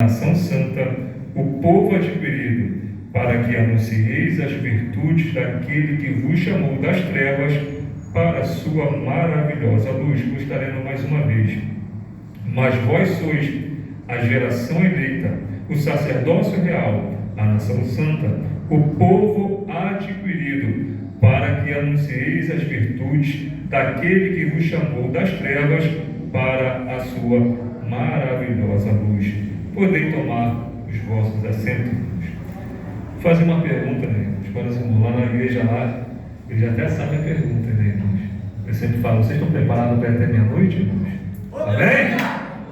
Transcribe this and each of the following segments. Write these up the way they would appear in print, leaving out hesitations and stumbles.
nação santa, o povo adquirido, para que anuncieis as virtudes daquele que vos chamou das trevas para a sua maravilhosa luz. Vou lendo mais uma vez. Mas vós sois a geração eleita, o sacerdócio real, a nação santa, o povo adquirido, para que anuncieis as virtudes daquele que vos chamou das trevas para a sua maravilhosa luz. Podem tomar os vossos assentos. Vou fazer uma pergunta, né, irmãos? Para os irmãos lá na igreja lá, eles até sabem a pergunta, né, irmãos? Eu sempre falo, vocês estão preparados para ir até meia-noite, irmãos? Amém?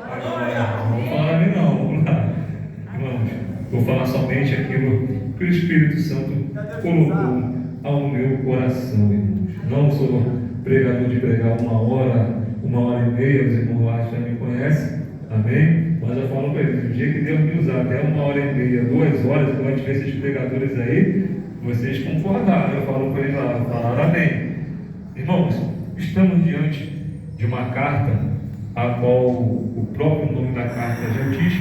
Agora, não vou falar ali não, vamos lá. Irmãos, vou falar somente aquilo que o Espírito Santo colocou ao meu coração, irmãos. Não sou pregador de pregar 1h30, os irmãos lá já me conhecem, amém? Mas eu falo para eles, o dia que Deus me usar até 1h30, 2 horas, eu gosto de ver esses pregadores aí, vocês concordaram, eu falo para eles lá, falaram amém. Irmãos, estamos diante de uma carta, a qual o próprio nome da carta já diz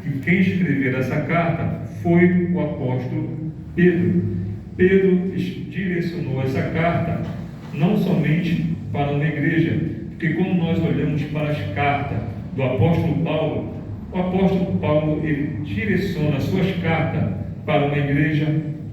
que quem escreveu essa carta foi o apóstolo Pedro. Pedro direcionou essa carta não somente para uma igreja, porque quando nós olhamos para as cartas do apóstolo Paulo, o apóstolo Paulo ele direciona as suas cartas para uma igreja,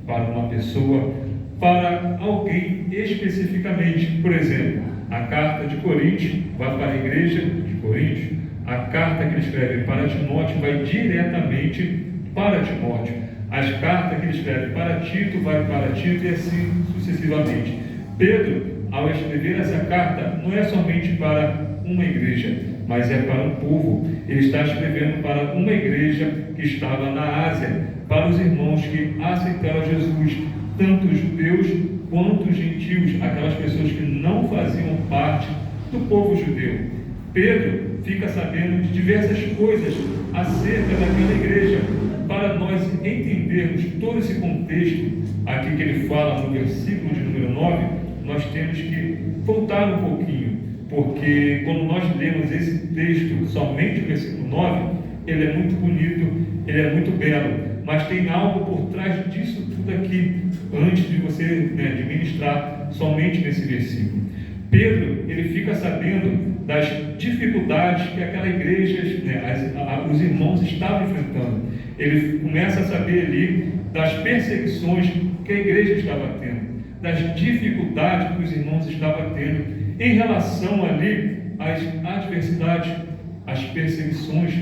para uma pessoa, para alguém especificamente. Por exemplo, a carta de Coríntios vai para a igreja de Coríntios, a carta que ele escreve para Timóteo vai diretamente para Timóteo, as cartas que ele escreve para Tito vai para Tito e assim sucessivamente. Pedro, ao escrever essa carta, não é somente para uma igreja, mas é para um povo. Ele está escrevendo para uma igreja que estava na Ásia, para os irmãos que aceitaram Jesus, tanto os judeus quanto os gentios, aquelas pessoas que não faziam parte do povo judeu. Pedro fica sabendo de diversas coisas acerca daquela igreja. Para nós entendermos todo esse contexto aqui que ele fala no versículo de número 9, nós temos que voltar um pouquinho, porque quando nós lemos esse texto, somente o versículo 9, ele é muito bonito, ele é muito belo, mas tem algo por trás disso tudo aqui, antes de você de ministrar somente nesse versículo. Pedro, ele fica sabendo das dificuldades que aquela igreja, os irmãos estavam enfrentando. Ele começa a saber ali das perseguições que a igreja estava tendo, das dificuldades que os irmãos estavam tendo em relação ali às adversidades, às perseguições,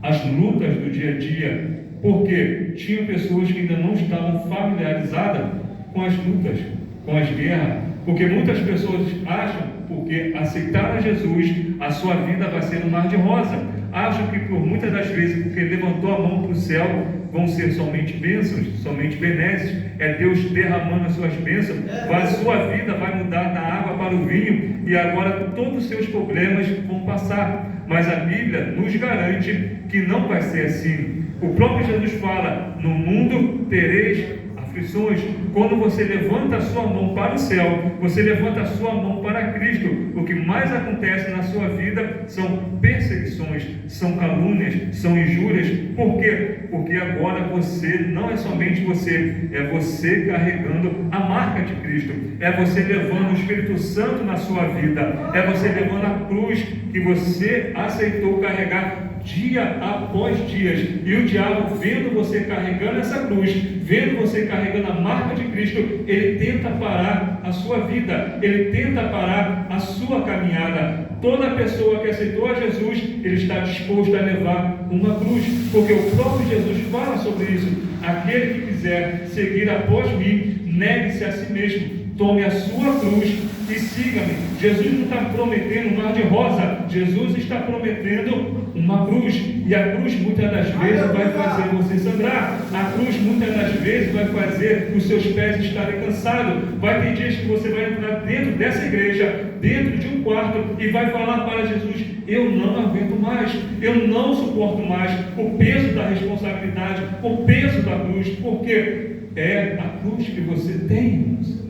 às lutas do dia a dia, porque tinham pessoas que ainda não estavam familiarizadas com as lutas, com as guerras, porque muitas pessoas acham, porque aceitaram Jesus, a sua vida vai ser um mar de rosa. Acham que por muitas das vezes, porque levantou a mão para o céu, vão ser somente bênçãos, somente benesses. É Deus derramando as suas bênçãos. A sua vida vai mudar da água para o vinho, e agora todos os seus problemas vão passar. Mas a Bíblia nos garante que não vai ser assim. O próprio Jesus fala: no mundo tereis aflições. Quando você levanta a sua mão para o céu, você levanta a sua mão para Cristo, o que mais acontece na sua vida são perseguições, são calúnias, são injúrias. Por quê? Porque agora você, não é somente você, é você carregando a marca de Cristo, é você levando o Espírito Santo na sua vida, é você levando a cruz que você aceitou carregar dia após dias, e o diabo, vendo você carregando essa cruz, vendo você carregando a marca de Cristo, ele tenta parar a sua vida, ele tenta parar a sua caminhada. Toda pessoa que aceitou a Jesus, ele está disposto a levar uma cruz, porque o próprio Jesus fala sobre isso: aquele que quiser seguir após mim, negue-se a si mesmo, tome a sua cruz e siga-me. Jesus não está prometendo um mar de rosa, Jesus está prometendo uma cruz, e a cruz muitas das vezes vai fazer você sangrar, a cruz muitas das vezes vai fazer os seus pés estarem cansados. Vai ter dias que você vai entrar dentro dessa igreja, dentro de um quarto, e vai falar para Jesus: eu não aguento mais, eu não suporto mais o peso da responsabilidade, o peso da cruz, porque é a cruz que você tem, irmãos.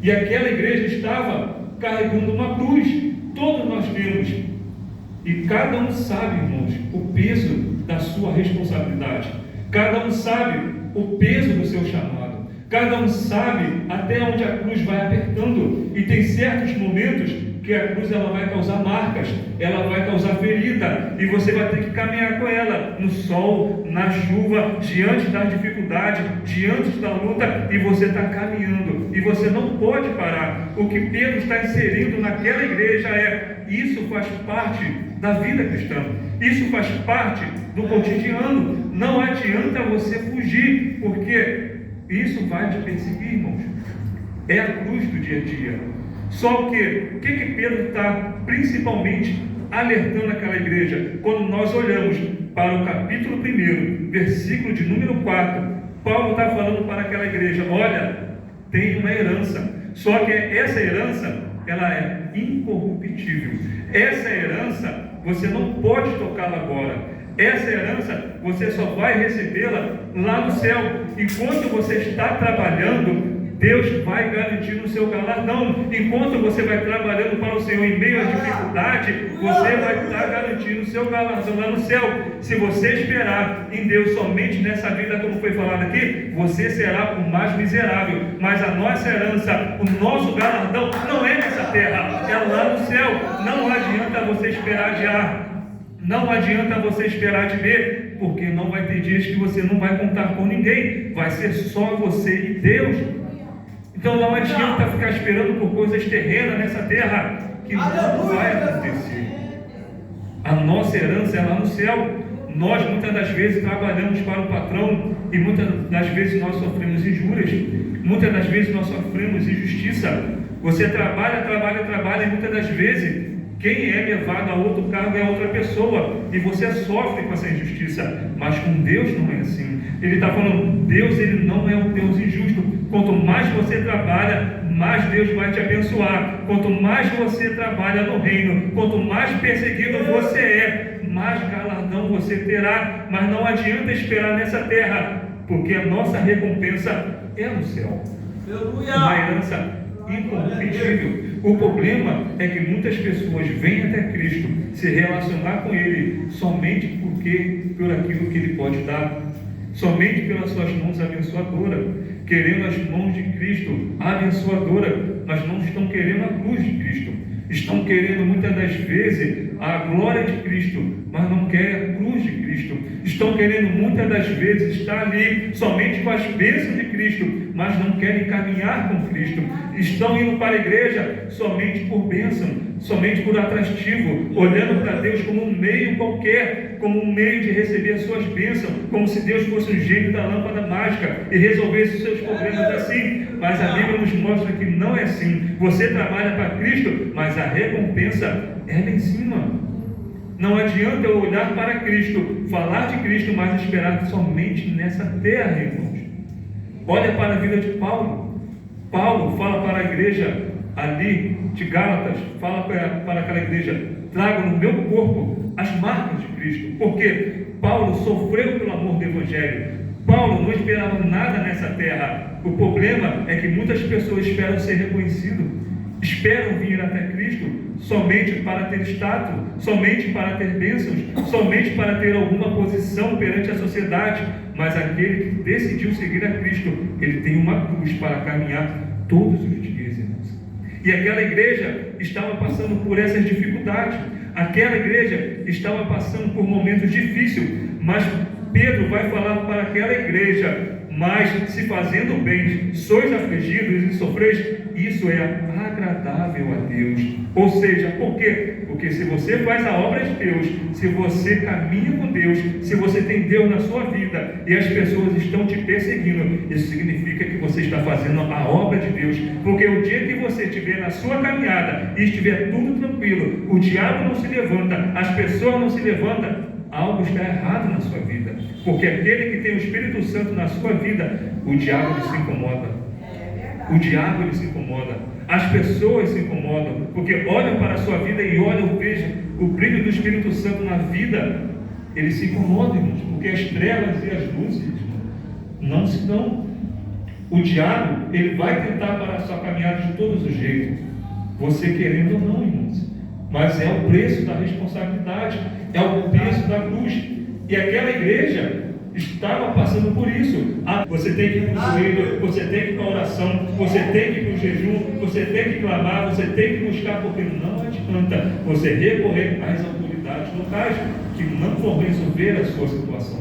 E aquela igreja estava carregando uma cruz. Todos nós temos, e cada um sabe, irmãos, o peso da sua responsabilidade. Cada um sabe o peso do seu chamado. Cada um sabe até onde a cruz vai apertando. E tem certos momentos que a cruz ela vai causar marcas, ela vai causar ferida, e você vai ter que caminhar com ela no sol, na chuva, diante da dificuldade, diante da luta, e você está caminhando, e você não pode parar. O que Pedro está inserindo naquela igreja isso faz parte da vida cristã, isso faz parte do cotidiano. Não adianta você fugir, porque isso vai te perseguir, irmãos. É a cruz do dia a dia. Só que, o que Pedro está principalmente alertando aquela igreja? Quando nós olhamos para o capítulo 1, versículo de número 4, Paulo está falando para aquela igreja: olha, tem uma herança, só que essa herança, ela é incorruptível. Essa herança, você não pode tocá-la agora. Essa herança, você só vai recebê-la lá no céu. Enquanto você está trabalhando, Deus vai garantir o seu galardão. Enquanto você vai trabalhando para o Senhor em meio à dificuldade, você vai estar garantindo o seu galardão lá no céu. Se você esperar em Deus somente nessa vida, como foi falado aqui, você será o mais miserável. Mas a nossa herança, o nosso galardão, não é nessa terra, é lá no céu. Não adianta você esperar adiar. Não adianta você esperar de ver, porque não vai ter dias que você não vai contar com ninguém. Vai ser só você e Deus. Então não adianta ficar esperando por coisas terrenas nessa terra, que não vai acontecer. A nossa herança é lá no céu. Nós muitas das vezes trabalhamos para o patrão, e muitas das vezes nós sofremos injúrias, muitas das vezes nós sofremos injustiça. Você trabalha, e muitas das vezes quem é levado a outro cargo é outra pessoa, e você sofre com essa injustiça. Mas com Deus não é assim. Ele está falando: Deus, ele não é um Deus injusto. Quanto mais você trabalha, mais Deus vai te abençoar. Quanto mais você trabalha no reino, quanto mais perseguido você é, mais galardão você terá. Mas não adianta esperar nessa terra, porque a nossa recompensa é no céu. Uma herança incorruptível. O problema é que muitas pessoas vêm até Cristo se relacionar com Ele somente por aquilo que Ele pode dar, somente pelas suas mãos abençoadoras, querendo as mãos de Cristo abençoadora, mas não estão querendo a cruz de Cristo. Estão querendo muitas das vezes a glória de Cristo, mas não querem a cruz de Cristo. Estão querendo muitas das vezes estar ali somente com as bênçãos de Cristo, mas não querem caminhar com Cristo. Estão indo para a igreja somente por bênção, somente por atrativo, olhando para Deus como um meio qualquer, como um meio de receber as suas bênçãos, como se Deus fosse um gênio da lâmpada mágica e resolvesse os seus problemas assim. Mas a Bíblia nos mostra que não é assim. Você trabalha para Cristo, mas a recompensa é lá em cima. Não adianta eu olhar para Cristo, falar de Cristo, mas esperar somente nessa terra, irmãos. Olha para a vida de Paulo. Paulo fala para a igreja ali de Gálatas, fala para aquela igreja: trago no meu corpo as marcas de Cristo. Porque Paulo sofreu pelo amor do Evangelho. Paulo não esperava nada nessa terra. O problema é que muitas pessoas esperam ser reconhecidos, esperam vir até Cristo somente para ter status, somente para ter bênçãos, somente para ter alguma posição perante a sociedade. Mas aquele que decidiu seguir a Cristo, ele tem uma cruz para caminhar todos os dias, irmãos. E aquela igreja estava passando por essas dificuldades. Aquela igreja estava passando por momentos difíceis, mas Pedro vai falar para aquela igreja: mas se fazendo bem sois afligidos e sofreis, isso é agradável a Deus. Ou seja, por quê? Porque se você faz a obra de Deus, se você caminha com Deus, se você tem Deus na sua vida e as pessoas estão te perseguindo, isso significa que você está fazendo a obra de Deus. Porque o dia que você estiver na sua caminhada e estiver tudo tranquilo, o diabo não se levanta, as pessoas não se levantam, algo está errado na sua vida. Porque aquele que tem o Espírito Santo na sua vida, o diabo ele se incomoda. O diabo ele se incomoda. As pessoas se incomodam, porque olham para a sua vida e olham, vejam o brilho do Espírito Santo na vida. Eles se incomodam, irmãos, porque as trevas e as luzes não se dão. O diabo, ele vai tentar parar a sua caminhada de todos os jeitos, você querendo ou não, irmãos. Mas é o preço da responsabilidade, é o preço da cruz. E aquela igreja estava passando por isso. Você tem que ir para o joelho, você tem que ir para a oração, você tem que ir para o jejum, você tem que clamar, você tem que buscar, porque não adianta você recorrer às autoridades locais que não vão resolver a sua situação.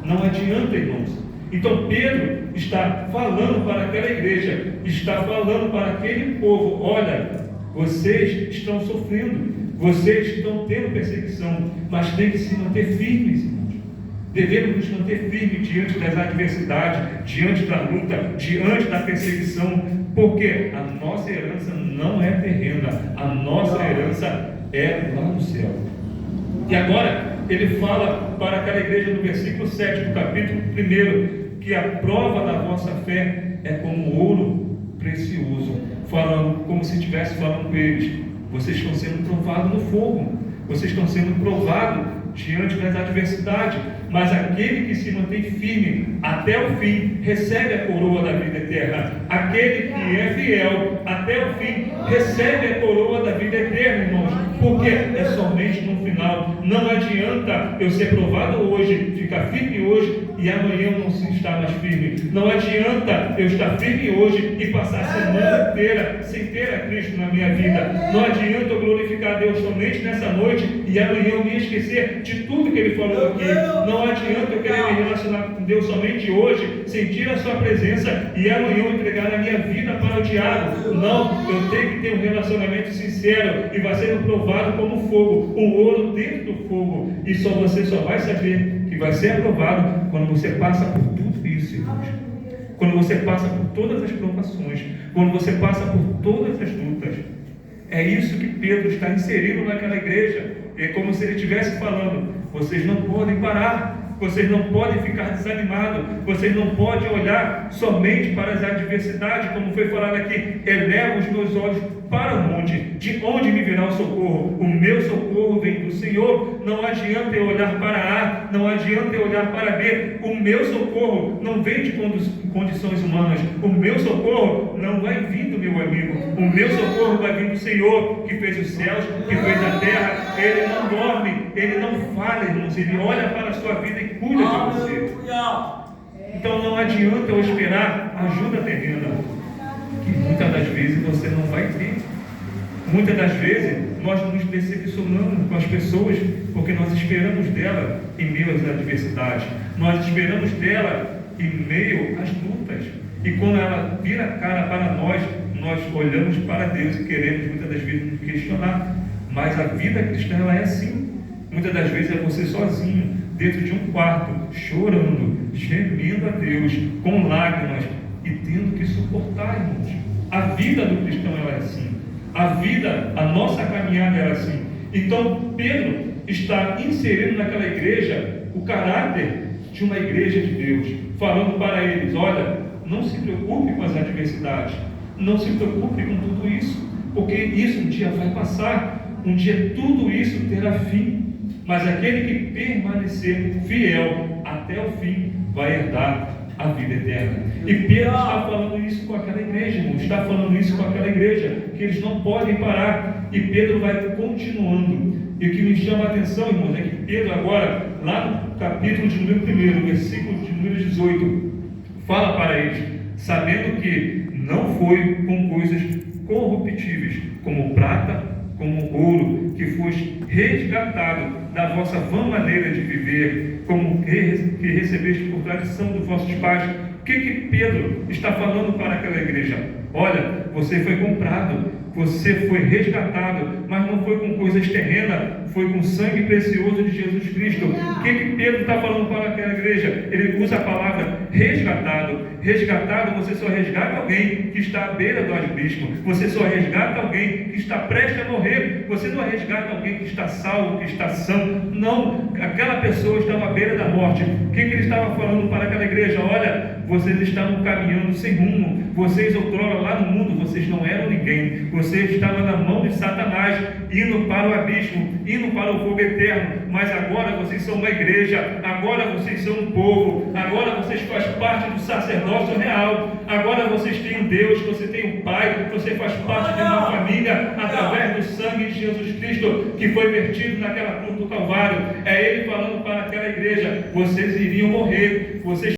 Não adianta, irmãos. Então Pedro está falando para aquela igreja, está falando para aquele povo: olha, vocês estão sofrendo, vocês estão tendo perseguição, mas tem que se manter firmes, irmãos. Devemos nos manter firmes diante das adversidades, diante da luta, diante da perseguição, porque a nossa herança não é terrena, a nossa herança é lá no céu. E agora ele fala para aquela igreja no versículo 7 do capítulo 1, que a prova da vossa fé é como ouro precioso, falando como se estivesse falando com eles: vocês estão sendo provados no fogo, vocês estão sendo provados diante das adversidades, mas aquele que se mantém firme até o fim recebe a coroa da vida eterna. Aquele que é fiel até o fim recebe a coroa da vida eterna, irmãos, porque é somente no final. Não adianta eu ser provado hoje, ficar firme hoje e amanhã eu não estar mais firme. Não adianta eu estar firme hoje e passar a semana inteira sem ter a Cristo na minha vida. Não adianta eu glorificar a Deus somente nessa noite e amanhã eu me esquecer de tudo que Ele falou aqui. Não adianta eu querer me relacionar com Deus somente hoje, sentir a sua presença e amanhã eu entregar a minha vida para o diabo. Não, eu tenho que ter um relacionamento sincero e vai ser provado como fogo, um ouro dentro do fogo. E você só vai saber que vai ser aprovado quando você passa por tudo isso, irmãos. Quando você passa por todas as provações, quando você passa por todas as lutas. É isso que Pedro está inserindo naquela igreja. É como se ele estivesse falando: vocês não podem parar, vocês não podem ficar desanimados, vocês não podem olhar somente para as adversidades, como foi falado aqui. Elevo os meus olhos para o monte, de onde me virá o socorro? O meu socorro vem do Senhor. Não adianta eu olhar para A, não adianta eu olhar para B. O meu socorro não vem de condições humanas. O meu socorro não vai vir do meu amigo. O meu socorro vai vir do Senhor, que fez os céus, que fez a terra. Ele não dorme, Ele não falha, irmãos. Ele olha para a sua vida e cuida de você. Então não adianta eu esperar ajuda terrena, que muitas das vezes você não vai ter. Muitas das vezes nós nos decepcionamos com as pessoas porque nós esperamos dela em meio às adversidades, nós esperamos dela em meio às lutas, e quando ela vira a cara para nós, nós olhamos para Deus e queremos muitas das vezes nos questionar. Mas a vida cristã, ela é assim. Muitas das vezes é você sozinho, dentro de um quarto, chorando, gemendo a Deus, com lágrimas, e tendo que suportar, irmãos. A vida do cristão, ela é assim. A nossa caminhada é assim. Então Pedro está inserindo naquela igreja o caráter de uma igreja de Deus, falando para eles: olha, não se preocupe com as adversidades, não se preocupe com tudo isso, porque isso um dia vai passar, um dia tudo isso terá fim, mas aquele que permanecer fiel até o fim vai herdar a vida eterna. E Pedro está falando isso com aquela igreja, irmão, está falando isso com aquela igreja, que eles não podem parar, e Pedro vai continuando. E o que me chama a atenção, irmãos, é que Pedro agora, lá no capítulo de número 1, versículo de número 18, fala para eles: sabendo que não foi com coisas corruptíveis, como prata, como ouro, que foste resgatado da vossa vã maneira de viver, como que recebeste por tradição dos vossos pais. O que Pedro está falando para aquela igreja? Olha, você foi comprado, você foi resgatado, mas não foi com coisas terrenas, foi com sangue precioso de Jesus Cristo. O que Pedro está falando para aquela igreja? Ele usa a palavra resgatado. Resgatado, você só resgata alguém que está à beira do abismo. Você só resgata alguém que está prestes a morrer. Você não resgata alguém que está salvo, que está são. Não, aquela pessoa estava à beira da morte. O que ele estava falando para aquela igreja? Olha, vocês estavam caminhando sem rumo, Vocês outrora lá no mundo, vocês não eram ninguém. Vocês estavam na mão de Satanás, indo para o abismo, indo para o fogo eterno. Mas agora vocês são uma igreja, agora vocês são um povo, agora vocês fazem parte do sacerdócio real. Agora vocês têm um Deus, você tem um Pai, você faz parte de uma família através do sangue de Jesus Cristo que foi vertido naquela cruz do Calvário. É Ele falando para aquela igreja: vocês iriam morrer, vocês